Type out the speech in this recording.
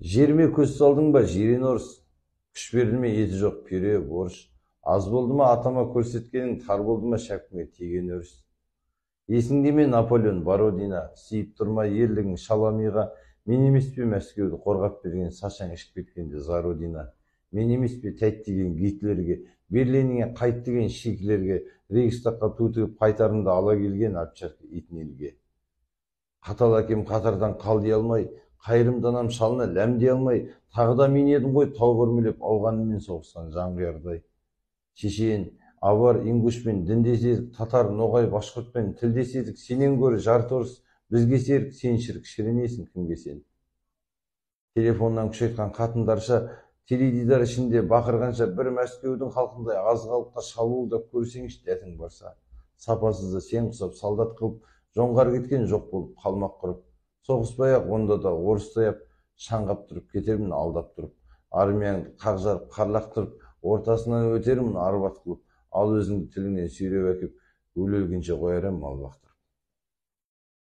Жерime көз салдың ба, жирен орыс? Күш берді ме, еті жоқ пюре, борщ. Аз болды ма атама көрсеткенің, тар болды ма шәкіртіңе тиген өріс. Есіңде ме Наполеон, Бородина, сүйіп тұрма ерлігің шаламиға, мен емес пе Мәскеуді қорғап берген сашаң ішіп кеткенде Зародина. Мен емес пе тәттеген Гитлерге, Берлиніңе қайт деген шикілерге, Рейхстагқа ту тігіп қайтарымды ала келген Овчарка итін Қатал әкем қатардан қалди алмай, қайырымды анам шалына ләмдей алмай, тағы да мен едім ғой тау көрмелеп ауғанымен соғыстан жанқиярдай. Шешен, авар, ингушпен діндес едік, татар, ноғай, башқұртпен тілдес едік, сенен гөрі жарты орыс, бізге серік, сен шірік, шіренесің кімге сен. Телефоннан күш айтқан қатындарша, теледидар ішінде бақырғанша, бір Мәскеудің халқындай аз халыққа шабуылдап көрсеңші дәтің барса. Сапасызды сен құсап солдат қылып, жоңғар кеткен жоқ болып қалмақ құрып, соғыспай-ақ онда да орыстай ап шаңғап тұрып кетермін алдап тұрып, армияңды қақ жарып қарлақ тұрып, ортасынан өтермін арбат қылып, ал өзіңді тіліңнен сүйреп әкеп өле өлгенше қояр ем мал бақтырып.